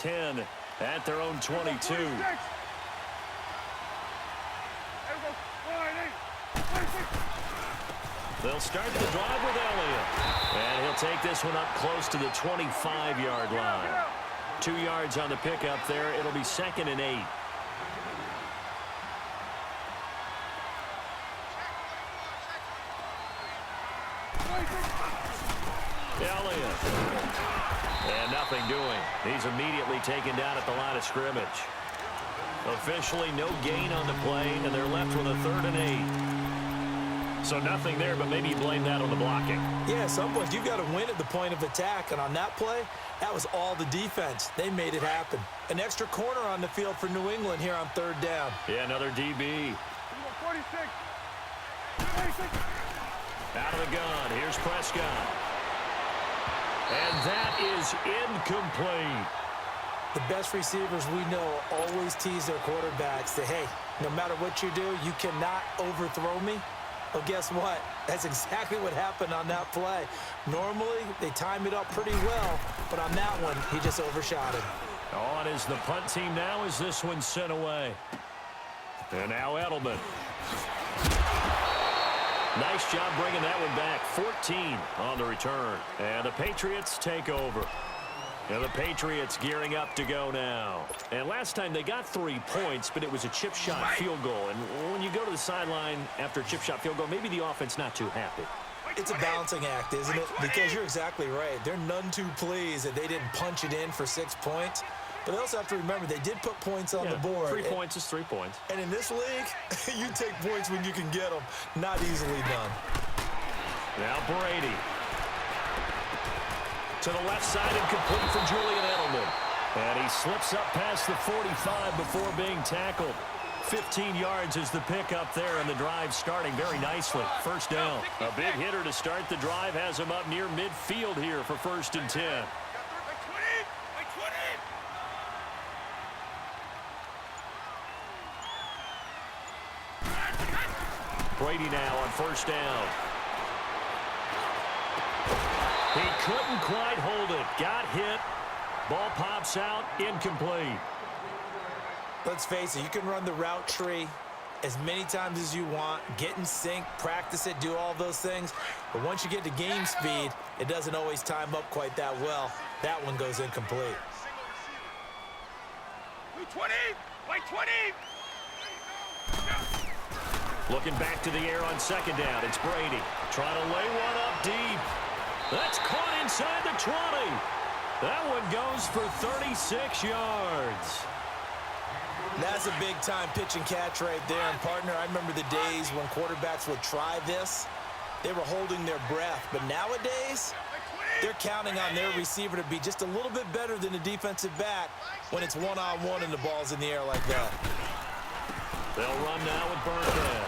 10 at their own 22. They'll start the drive with Elliott. And he'll take this one up close to the 25-yard line. 2 yards on the pickup there. It'll be 2nd and 8. Elliott. And nothing doing. He's immediately taken down at the line of scrimmage. Officially no gain on the play, and they're left with a 3rd and 8. So nothing there, but maybe you blame that on the blocking. Yeah, at some point you've got to win at the point of attack, and on that play, that was all the defense. They made it happen. An extra corner on the field for New England here on 3rd down. Yeah, another DB. 46. Out of the gun. Here's Prescott. And that is incomplete. The best receivers we know always tease their quarterbacks. Say, hey, no matter what you do, you cannot overthrow me. Well, guess what? That's exactly what happened on that play. Normally, they time it up pretty well, but on that one, he just overshot it. On is the punt team now as this one's sent away. And now Edelman. Nice job bringing that one back. 14 on the return. And the Patriots take over. And the Patriots gearing up to go now. And last time they got 3 points, but it was a chip shot field goal. And when you go to the sideline after a chip shot field goal, maybe the offense not too happy. It's a balancing act, isn't it? Because you're exactly right. They're none too pleased that they didn't punch it in for 6 points. But they also have to remember they did put points on the board. 3 points is 3 points. And in this league, you take points when you can get them. Not easily done. Now Brady. To the left side and complete for Julian Edelman. And he slips up past the 45 before being tackled. 15 yards is the pickup there, and the drive starting very nicely. 1st down. A big hitter to start the drive has him up near midfield here for 1st and 10. Brady now on 1st down. He couldn't quite hold it. Got hit. Ball pops out. Incomplete. Let's face it, you can run the route tree as many times as you want, get in sync, practice it, do all those things. But once you get to game speed, it doesn't always time up quite that well. That one goes incomplete. 20, like 20. Looking back to the air on 2nd down. It's Brady. Trying to lay one up deep. That's caught inside the 20. That one goes for 36 yards. That's a big-time pitch and catch right there. And, partner, I remember the days when quarterbacks would try this. They were holding their breath. But nowadays, they're counting on their receiver to be just a little bit better than the defensive back when it's one-on-one and the ball's in the air like that. They'll run now with Burkhead.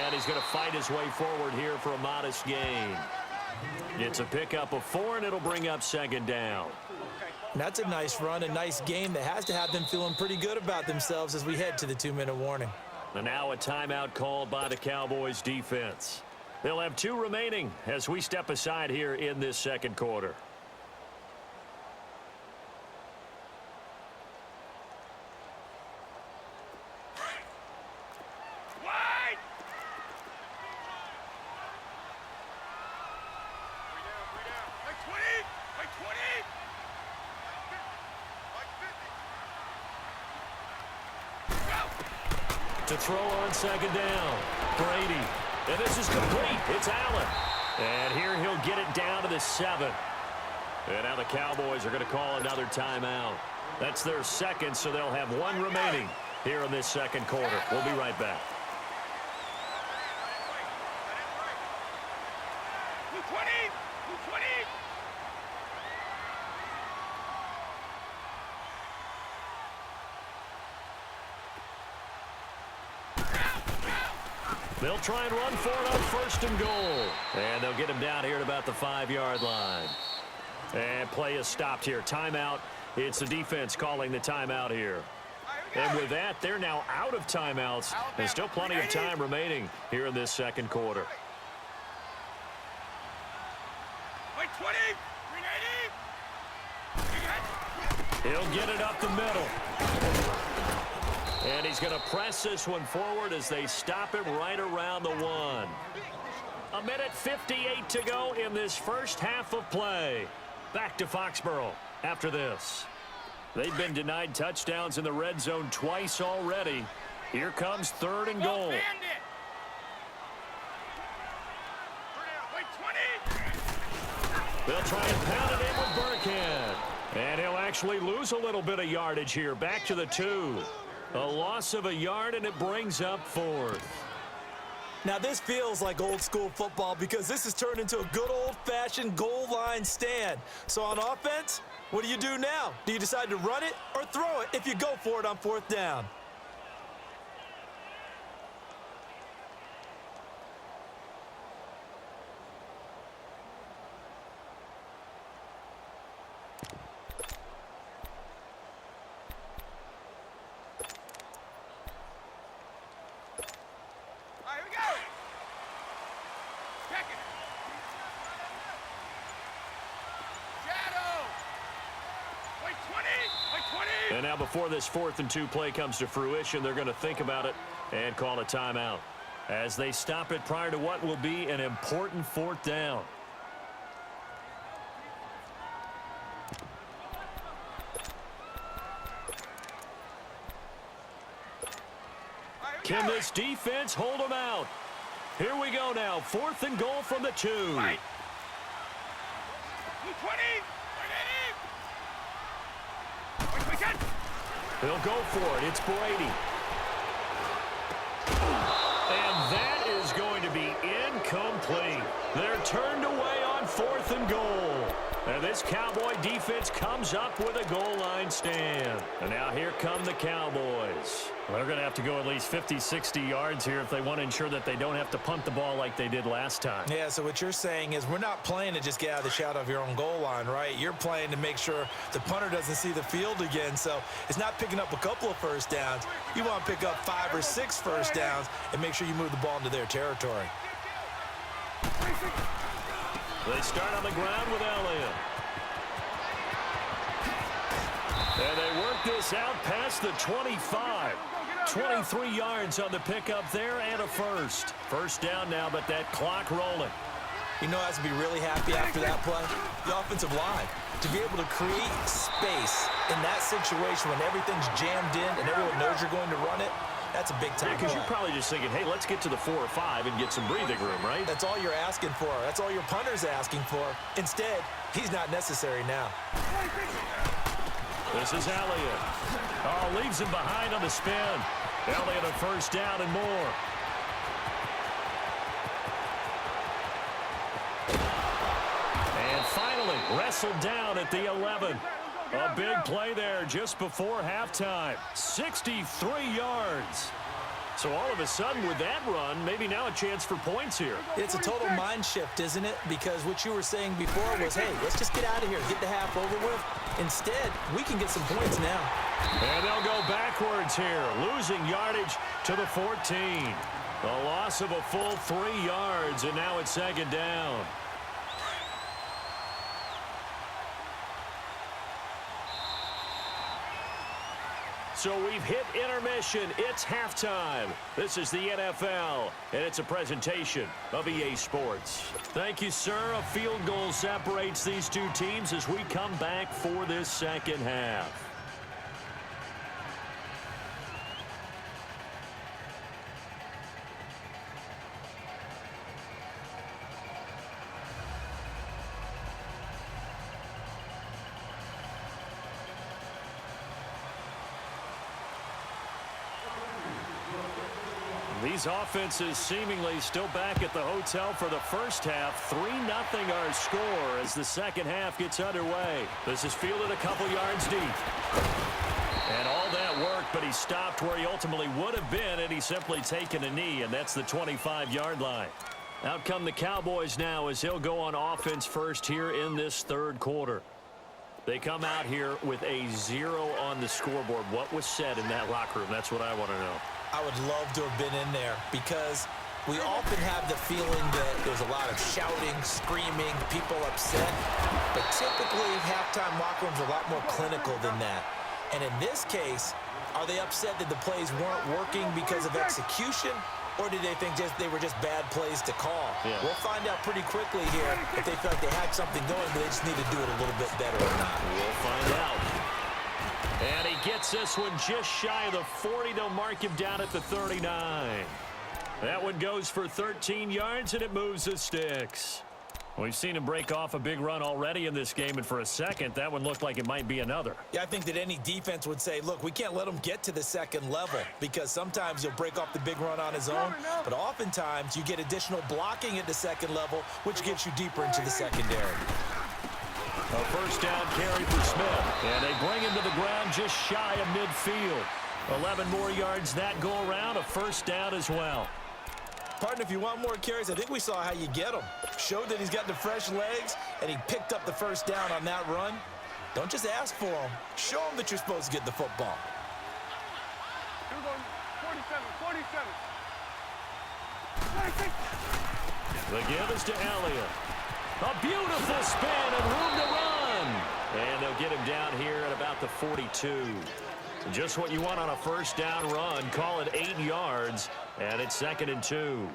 And he's going to fight his way forward here for a modest gain. It's a pickup of 4, and it'll bring up 2nd down. That's a nice run, a nice game that has to have them feeling pretty good about themselves as we head to the 2-minute warning. And now a timeout called by the Cowboys defense. They'll have 2 remaining as we step aside here in this 2nd quarter. To throw on 2nd down. Brady. And this is complete. It's Allen. And here he'll get it down to the 7. And now the Cowboys are going to call another timeout. That's their 2nd, so they'll have 1 remaining here in this 2nd quarter. We'll be right back. They'll try and run for it on 1st and goal. And they'll get him down here at about the 5-yard line. And play is stopped here. Timeout. It's the defense calling the timeout here. And with that, they're now out of timeouts. There's still plenty of time remaining here in this 2nd quarter. 20, 380. He'll get it up the middle. And he's going to press this one forward as they stop him right around the 1. 1:58 to go in this first half of play. Back to Foxborough after this. They've been denied touchdowns in the red zone twice already. Here comes 3rd and goal. They'll try and pound it in with Burkhead. And he'll actually lose a little bit of yardage here. Back to the 2. A loss of a yard, and it brings up 4th. Now, this feels like old-school football because this has turned into a good old-fashioned goal line stand. So on offense, what do you do now? Do you decide to run it or throw it if you go for it on 4th down? And now before this 4th and 2 play comes to fruition, they're going to think about it and call a timeout as they stop it prior to what will be an important 4th down. Can this defense hold them out? Here we go now. 4th and goal from the 2. Right. 20. He'll go for it. It's Brady. And that is going to be incomplete. They're turned away on 4th and goal. And this Cowboy defense comes up with a goal line stand. And now here come the Cowboys. They're going to have to go at least 50, 60 yards here if they want to ensure that they don't have to punt the ball like they did last time. Yeah, so what you're saying is we're not playing to just get out of the shadow of your own goal line, right? You're playing to make sure the punter doesn't see the field again. So it's not picking up a couple of first downs. You want to pick up 5 or 6 first downs and make sure you move the ball into their territory. They start on the ground with Elliott. And they work this out past the 25. 23 yards on the pickup there and a first. First down now, but that clock rolling. You know, I have to be really happy after that play. The offensive line, to be able to create space in that situation when everything's jammed in and everyone knows you're going to run it, that's a big time play. Because you're probably just thinking, hey, let's get to the 4 or 5 and get some breathing room, right? That's all you're asking for. That's all your punter's asking for. Instead, he's not necessary now. This is Elliott. Oh, leaves him behind on the spin. Elliott a first down and more. And finally, wrestled down at the 11. A big play there just before halftime. 63 yards. So all of a sudden with that run, maybe now a chance for points here. It's a total mind shift, isn't it? Because what you were saying before was, hey, let's just get out of here, get the half over with. Instead, we can get some points now. And they'll go backwards here, losing yardage to the 14. A loss of a full 3 yards, and now it's second down. So we've hit intermission. It's halftime. This is the NFL, and it's a presentation of EA Sports. Thank you, sir. A field goal separates these two teams as we come back for this second half. These offenses seemingly still back at the hotel for the first half. 3-0 our score as the second half gets underway. This is fielded a couple yards deep. And all that work, but he stopped where he ultimately would have been had he simply taken a knee, and that's the 25-yard line. Out come the Cowboys now as he'll go on offense first here in this third quarter. They come out here with a 0 on the scoreboard. What was said in that locker room? That's what I want to know. I would love to have been in there because We often have the feeling that there's a lot of shouting, screaming, people upset. But typically, halftime locker rooms are a lot more clinical than that. And in this case, are they upset that the plays weren't working because of execution? Or did they think they were just bad plays to call? Yeah. We'll find out pretty quickly here if they felt like they had something going, but they just need to do it a little bit better or not. We'll find out. And he gets this one just shy of the 40. They'll mark him down at the 39. That one goes for 13 yards, and it moves the sticks. We've seen him break off a big run already in this game, and for a second, that one looked like it might be another. Yeah, I think that any defense would say, look, we can't let him get to the second level because sometimes he'll break off the big run on his own, but oftentimes you get additional blocking at the second level, which gets you deeper into the secondary. A first down carry for Smith, and they bring him to the ground just shy of midfield. 11 more yards that go around, a first down as well. Partner, if you want more carries, I think we saw how you get him. Showed that he's got the fresh legs, and he picked up the first down on that run. Don't just ask for him. Show him that you're supposed to get the football. 47. The give is to Elliott. A beautiful spin and room to run. And they'll get him down here at about the 42. Just what you want on a first down run. Call it 8 yards, and it's 2nd and 2.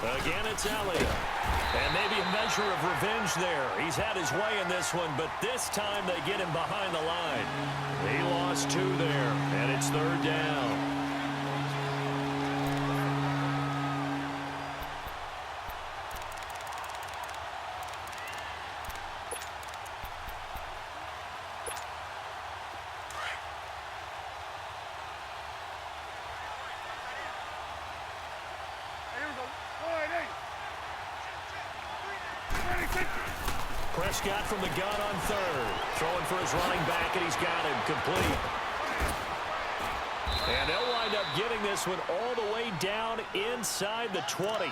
Again, it's Elliott. And maybe a measure of revenge there. He's had his way in this one, but this time they get him behind the line. He lost 2 there, and it's 3rd down. Prescott from the gun on 3rd. Throwing for his running back, and he's got him complete. And they'll wind up getting this one all the way down inside the 20.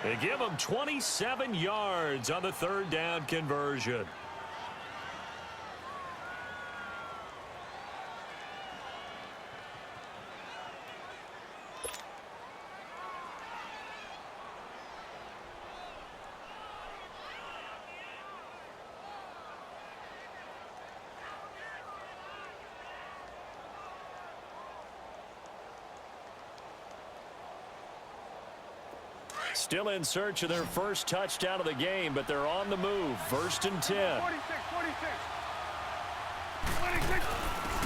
They give him 27 yards on the 3rd down conversion. Still in search of their first touchdown of the game, but they're on the move. 1st and 10. 46.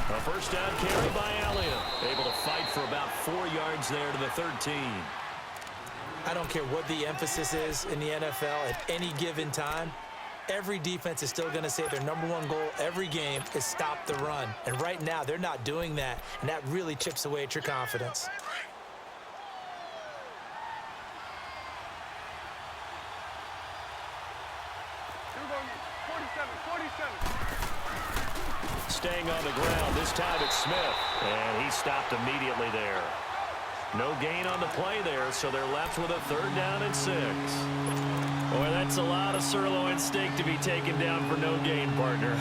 A first down carry by Elliott. Able to fight for about 4 yards there to the 13. I don't care what the emphasis is in the NFL at any given time. Every defense is still going to say their #1 goal every game is stop the run. And right now, they're not doing that, and that really chips away at your confidence. Staying on the ground. This time it's Smith. And he stopped immediately there. No gain on the play there, so they're left with a 3rd down and 6. Boy, that's a lot of sirloin steak to be taken down for no gain, partner.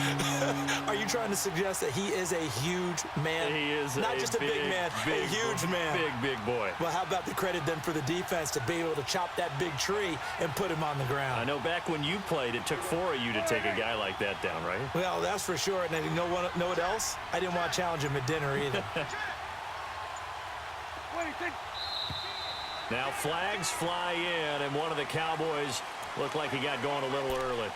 Are you trying to suggest that he is a huge man? He is not just a big man, a huge man. Big boy. Well, how about the credit then for the defense to be able to chop that big tree and put him on the ground? I know back when you played, it took 4 of you to take a guy like that down, right? Well, that's for sure. And you know what else? I didn't want to challenge him at dinner either. Now flags fly in, and one of the Cowboys looked like he got going a little early.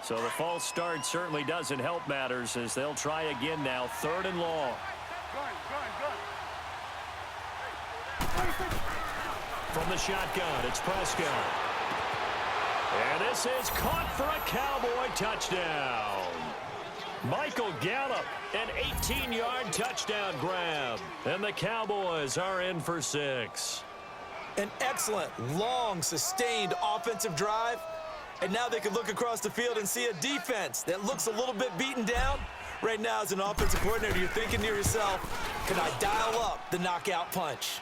So the false start certainly doesn't help matters as they'll try again now. 3rd and long. From the shotgun, it's Prescott. And this is caught for a Cowboy touchdown. Michael Gallup, an 18-yard touchdown grab. And the Cowboys are in for 6. An excellent, long, sustained offensive drive. And now they can look across the field and see a defense that looks a little bit beaten down. Right now, as an offensive coordinator, you're thinking to yourself, can I dial up the knockout punch?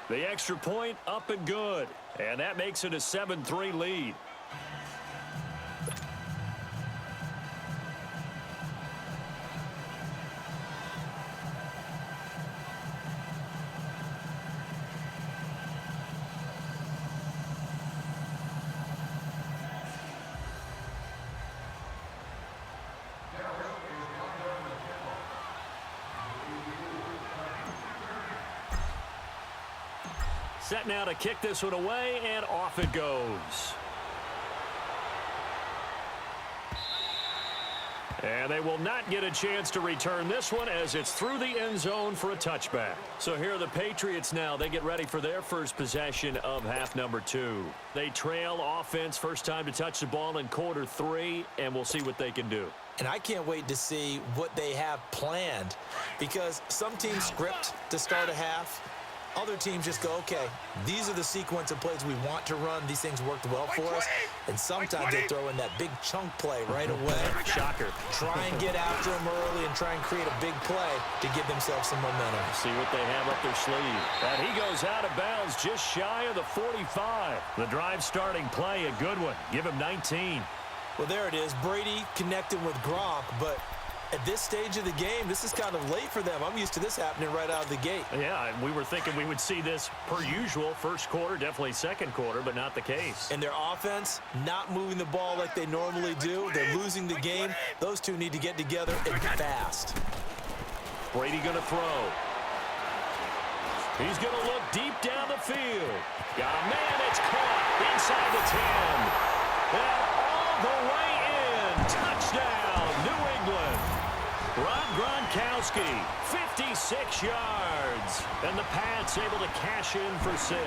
The extra point up and good. And that makes it a 7-3 lead. Set now to kick this one away, and off it goes. And they will not get a chance to return this one as it's through the end zone for a touchback. So here are the Patriots now. They get ready for their first possession of half number 2. They trail offense, first time to touch the ball in quarter 3, and we'll see what they can do. And I can't wait to see what they have planned, because some teams script to start a half. Other teams just go, okay, these are the sequence of plays we want to run. These things worked well for us. And sometimes they throw in that big chunk play right away. Shocker. Try and get after them early and try and create a big play to give themselves some momentum. See what they have up their sleeve. And he goes out of bounds just shy of the 45. The drive starting play, a good one. Give him 19. Well, there it is. Brady connecting with Gronk, but at this stage of the game, this is kind of late for them. I'm used to this happening right out of the gate. Yeah, we were thinking we would see this per usual. First quarter, definitely second quarter, but not the case. And their offense not moving the ball like they normally do. They're losing the game. Those two need to get together and fast. Brady going to throw. He's going to look deep down the field. Got a man, it's caught inside the 10. And all the way in. Touchdown, New England. Rob Gronkowski, 56 yards. And the Pats able to cash in for 6.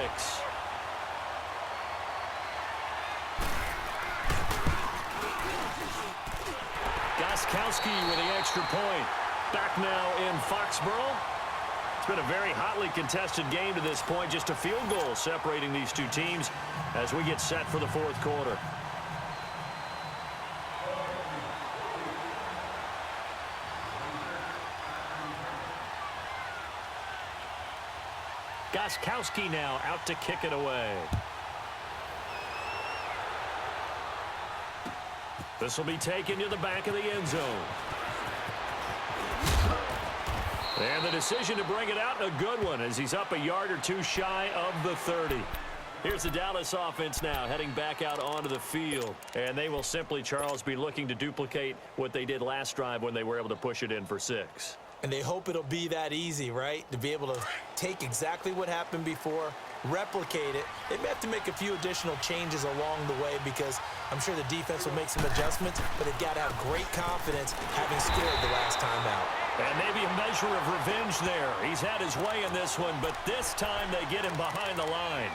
Gronkowski with the extra point. Back now in Foxborough. It's been a very hotly contested game to this point. Just a field goal separating these two teams as we get set for the fourth quarter. Gronkowski now out to kick it away. This will be taken to the back of the end zone. And the decision to bring it out, a good one, as he's up a yard or two shy of the 30. Here's the Dallas offense now heading back out onto the field. And they will simply, Charles, be looking to duplicate what they did last drive when they were able to push it in for 6. And they hope it'll be that easy, right? To be able to take exactly what happened before, replicate it. They may have to make a few additional changes along the way because I'm sure the defense will make some adjustments, but they've got to have great confidence having scored the last time out. And maybe a measure of revenge there. He's had his way in this one, but this time they get him behind the line.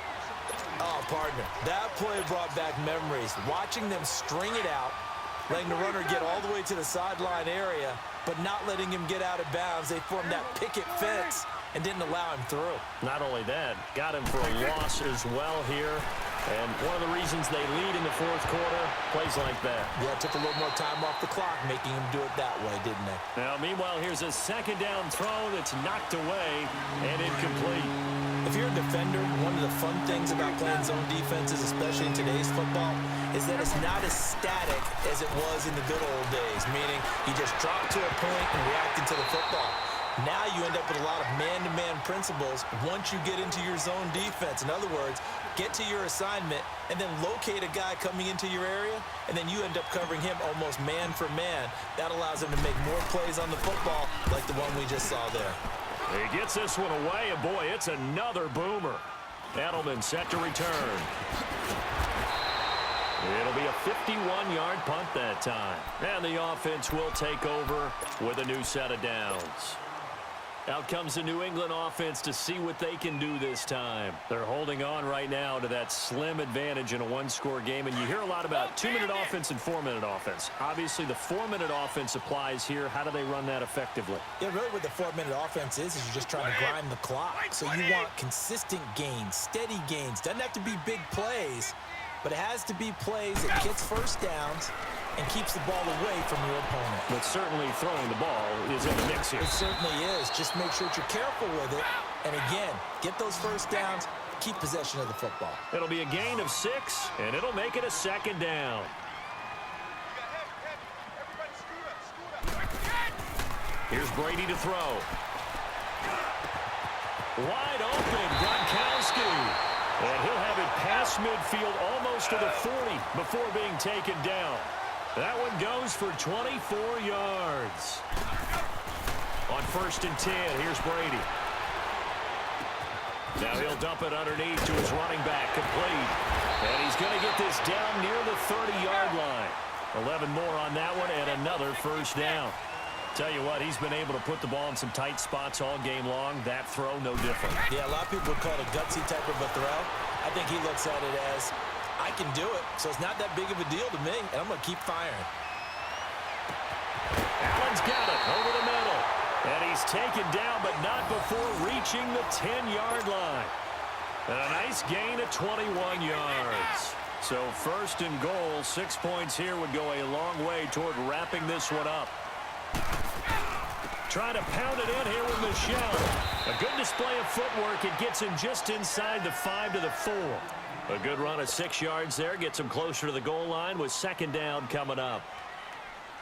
Oh, partner, that play brought back memories. Watching them string it out, letting the runner get all the way to the sideline area, but not letting him get out of bounds. They formed that picket fence and didn't allow him through. Not only that, got him for a loss as well here. And one of the reasons they lead in the fourth quarter, plays like that. Yeah, it took a little more time off the clock, making him do it that way, didn't they? Now, meanwhile, here's a second down throw that's knocked away and incomplete. If you're a defender, one of the fun things about playing zone defenses, especially in today's football, is that it's not as static as it was in the good old days, meaning you just drop to a point and reacted to the football. Now you end up with a lot of man-to-man principles once you get into your zone defense. In other words, get to your assignment and then locate a guy coming into your area, and then you end up covering him almost man for man. That allows him to make more plays on the football like the one we just saw there. He gets this one away, and boy, it's another boomer. Edelman set to return. It'll be a 51-yard punt that time. And the offense will take over with a new set of downs. Out comes the New England offense to see what they can do this time. They're holding on right now to that slim advantage in a one-score game. And you hear a lot about 2-minute offense and 4-minute offense. Obviously, the 4-minute offense applies here. How do they run that effectively? Yeah, really what the 4-minute offense is you're just trying to grind the clock. So you want consistent gains, steady gains. Doesn't have to be big plays, but it has to be plays that gets first downs and keeps the ball away from your opponent. But certainly throwing the ball is in the mix here. It certainly is. Just make sure that you're careful with it. And again, get those first downs, keep possession of the football. It'll be a gain of 6, and it'll make it a 2nd down. Here's Brady to throw. Wide open, Gronkowski. And he'll have it past midfield almost to the 40 before being taken down. That one goes for 24 yards. On 1st and 10, here's Brady. Now he'll dump it underneath to his running back, complete. And he's going to get this down near the 30-yard line. 11 more on that one and another first down. Tell you what, he's been able to put the ball in some tight spots all game long. That throw, no different. Yeah, a lot of people would call it a gutsy type of a throw. I think he looks at it as, I can do it, so it's not that big of a deal to me, and I'm going to keep firing. Allen's got it over the middle. And he's taken down, but not before reaching the 10-yard line. And a nice gain of 21 yards. So 1st and goal, 6 points here would go a long way toward wrapping this one up. Trying to pound it in here with Michel. A good display of footwork. It gets him just inside the 5 to the 4. A good run of 6 yards there. Gets him closer to the goal line with 2nd down coming up.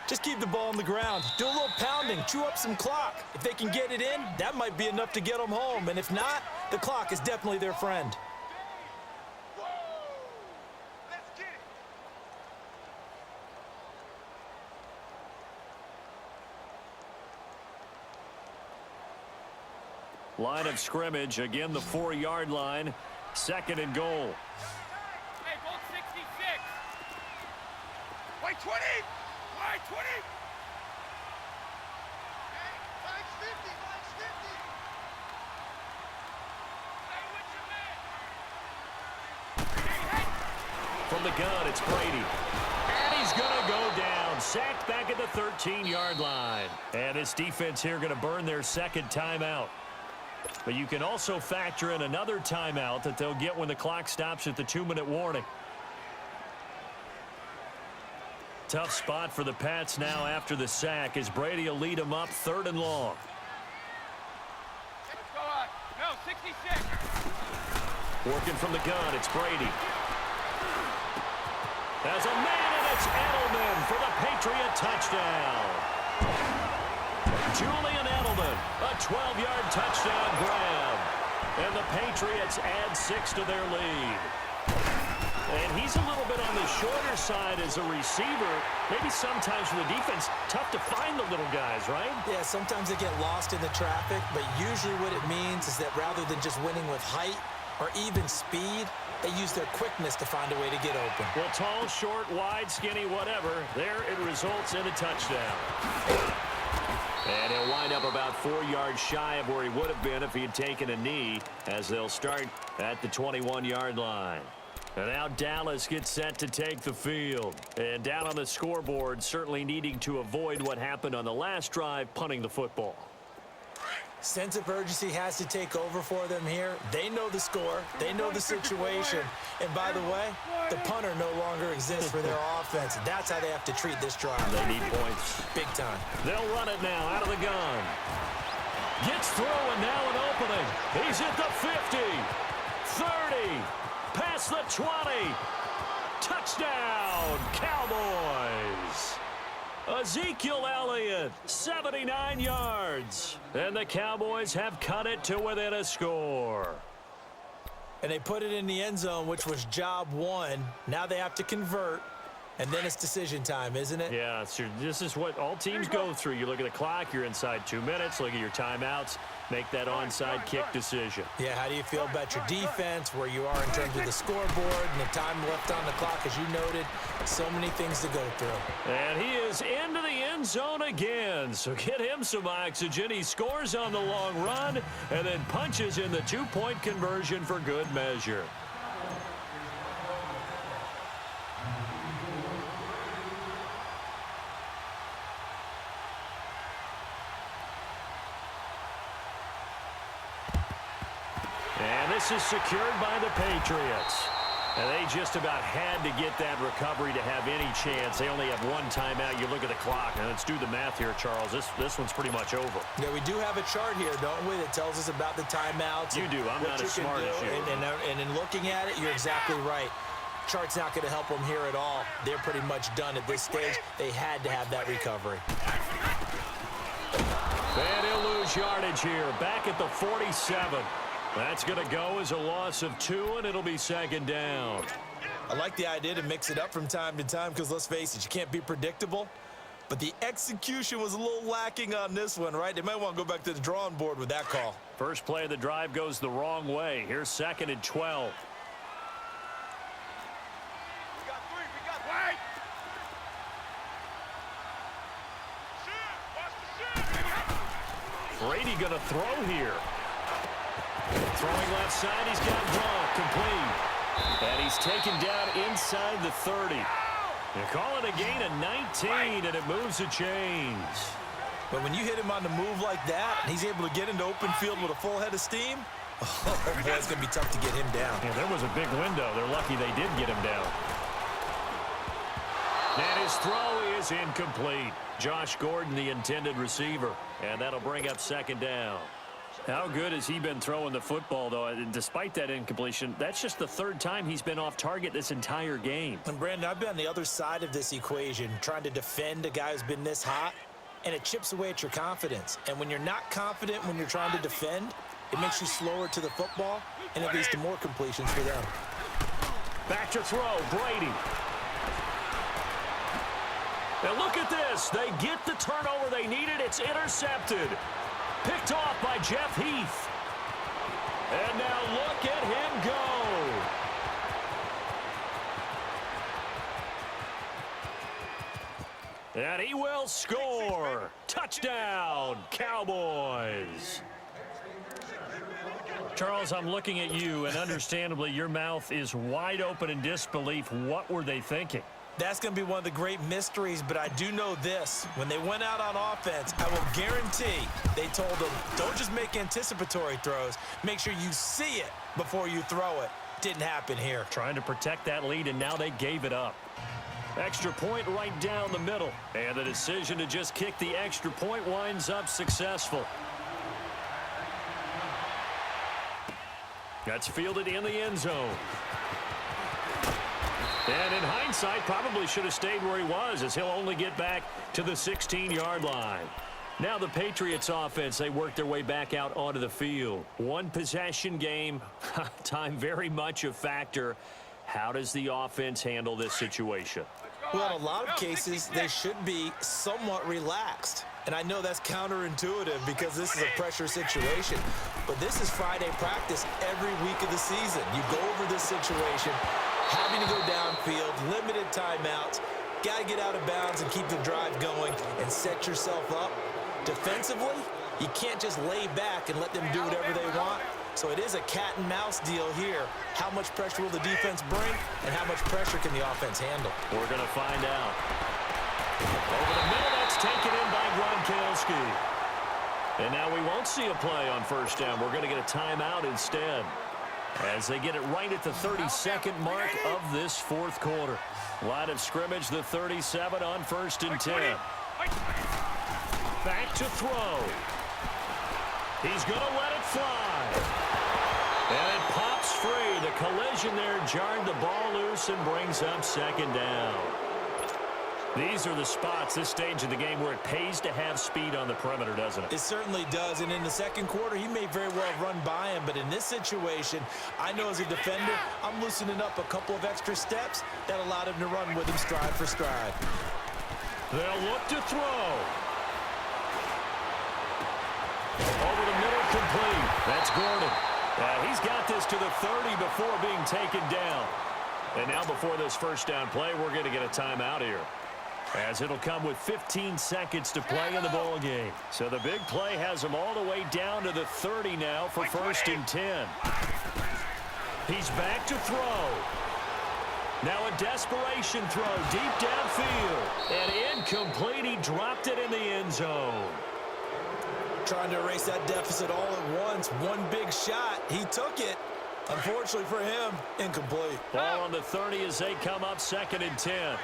Just keep the ball on the ground. Do a little pounding. Chew up some clock. If they can get it in, that might be enough to get them home. And if not, the clock is definitely their friend. Line of scrimmage, again the 4-yard line, 2nd and goal. Hey, goal 66. Wait, 20. Wait, 20. Flags 50, flags 50. Hey, what's your man? From the gun, it's Brady. And he's going to go down. Sacked back at the 13-yard line. And this defense here going to burn their 2nd timeout. But you can also factor in another timeout that they'll get when the clock stops at the 2-minute warning. Tough spot for the Pats now after the sack as Brady will lead them up 3rd and long. Let's go on. No, 66. Working from the gun, it's Brady. There's a man, and it's Edelman for the Patriot touchdown. Julian Edelman, a 12-yard touchdown grab. And the Patriots add 6 to their lead. And he's a little bit on the shorter side as a receiver. Maybe sometimes for the defense, tough to find the little guys, right? Yeah, sometimes they get lost in the traffic, but usually what it means is that rather than just winning with height or even speed, they use their quickness to find a way to get open. Well, tall, short, wide, skinny, whatever, there it results in a touchdown. And he'll wind up about 4 yards shy of where he would have been if he had taken a knee, as they'll start at the 21-yard line. And now Dallas gets set to take the field. And down on the scoreboard, certainly needing to avoid what happened on the last drive, punting the football. Sense of urgency has to take over for them here. They know the score. They know the situation. And by the way, the punter no longer exists for their offense. That's how they have to treat this drive. They need points. Big time. They'll run it now out of the gun. Gets through, and now an opening. He's at the 50, 30, past the 20. Touchdown, Cowboys. Ezekiel Elliott, 79 yards. And the Cowboys have cut it to within a score. And they put it in the end zone, which was job one. Now they have to convert. And then it's decision time, isn't it? Yeah, this is what all teams go through. You look at the clock, you're inside 2 minutes, look at your timeouts, make that onside kick decision. Yeah, how do you feel about your defense, where you are in terms of the scoreboard, and the time left on the clock, as you noted, so many things to go through. And he is into the end end zone again. So get him some oxygen. He scores on the long run and then punches in the two-point conversion for good measure. And this is secured by the Patriots. And they just about had to get that recovery to have any chance. They only have one timeout. You look at the clock. Now let's do the math here, Charles. This one's pretty much over. Yeah, we do have a chart here, don't we, that tells us about the timeouts. You do. I'm not as smart as you. And in looking at it, you're exactly right. Chart's not going to help them here at all. They're pretty much done at this stage. They had to have that recovery. And he'll lose yardage here. Back at the 47. That's going to go as a loss of 2, and it'll be second down. I like the idea to mix it up from time to time because, let's face it, you can't be predictable. But the execution was a little lacking on this one, right? They might want to go back to the drawing board with that call. First play of the drive goes the wrong way. Here's 2nd and 12. We got 3. We got wide. Shoot. Watch the shoot. Brady going to throw here. Throwing left side, he's got Gronk, complete. And he's taken down inside the 30. You call it a gain of 19, and it moves the chains. But when you hit him on the move like that, and he's able to get into open field with a full head of steam, oh boy, it's going to be tough to get him down. Yeah, there was a big window. They're lucky they did get him down. And his throw is incomplete. Josh Gordon, the intended receiver. And that'll bring up second down. How good has he been throwing the football, though? Despite that incompletion, that's just the 3rd time he's been off target this entire game. And, Brandon, I've been on the other side of this equation, trying to defend a guy who's been this hot, and it chips away at your confidence. And when you're not confident when you're trying to defend, it makes you slower to the football, and it leads to more completions for them. Back to throw, Brady. Now look at this. They get the turnover they needed. It's intercepted. Picked off by Jeff Heath. And now look at him go. And he will score. Touchdown, Cowboys. Charles, I'm looking at you, and understandably, your mouth is wide open in disbelief. What were they thinking? That's going to be one of the great mysteries, but I do know this. When they went out on offense, I will guarantee they told them, don't just make anticipatory throws. Make sure you see it before you throw it. Didn't happen here. Trying to protect that lead, and now they gave it up. Extra point right down the middle. And the decision to just kick the extra point winds up successful. That's fielded in the end zone. And in hindsight, probably should have stayed where he was, as he'll only get back to the 16-yard line. Now the Patriots offense, they work their way back out onto the field. One possession game, time very much a factor. How does the offense handle this situation? Well, in a lot of cases, they should be somewhat relaxed. And I know that's counterintuitive because this is a pressure situation. But this is Friday practice every week of the season. You go over this situation, having to go downfield, limited timeouts, got to get out of bounds and keep the drive going and set yourself up. Defensively, you can't just lay back and let them do whatever they want. So it is a cat and mouse deal here. How much pressure will the defense bring, and how much pressure can the offense handle? We're going to find out. Over the middle, that's taken in by Gronkowski. And now we won't see a play on first down. We're going to get a timeout instead, as they get it right at the 32nd mark of this fourth quarter. Line of scrimmage, the 37 on 1st and 10. Back to throw. He's going to let it fly. And it pops free. The collision there jarred the ball loose and brings up second down. These are the spots, this stage of the game, where it pays to have speed on the perimeter, doesn't it? It certainly does. And in the second quarter, he may very well run by him. But in this situation, I know as a defender, I'm loosening up a couple of extra steps that allowed him to run with him stride for stride. They'll look to throw. Over the middle, complete. That's Gordon. He's got this to the 30 before being taken down. And now before this first down play, we're going to get a timeout here. as it'll come with 15 seconds to play in the ball game. So the big play has them all the way down to the 30 now for 1st and 10. He's back to throw. Now a desperation throw deep downfield. And incomplete. He dropped it in the end zone. Trying to erase that deficit all at once. One big shot. He took it. Unfortunately for him, incomplete. Ball on the 30 as they come up 2nd and 10.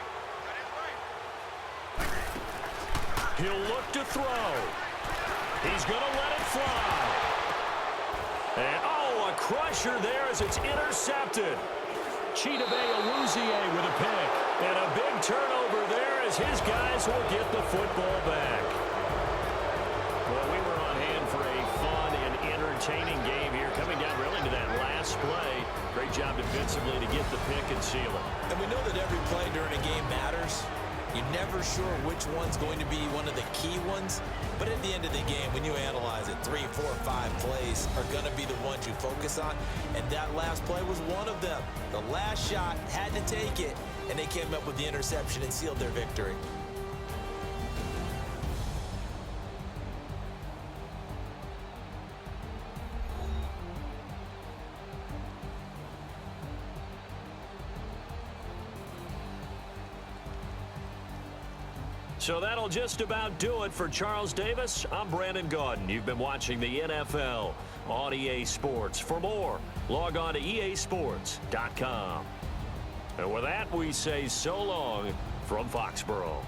He'll look to throw. He's going to let it fly. And, oh, a crusher there as it's intercepted. Chidobe Awuzie with a pick. And a big turnover there as his guys will get the football back. Well, we were on hand for a fun and entertaining game here, coming down really to that last play. Great job defensively to get the pick and seal it. And we know that every play during a game matters. You're never sure which one's going to be one of the key ones. But at the end of the game, when you analyze it, 3, 4, 5 plays are going to be the ones you focus on. And that last play was one of them. The last shot had to take it, and they came up with the interception and sealed their victory. So that'll just about do it for Charles Davis. I'm Brandon Gaudin. You've been watching the NFL on EA Sports. For more, log on to easports.com. And with that, we say so long from Foxborough.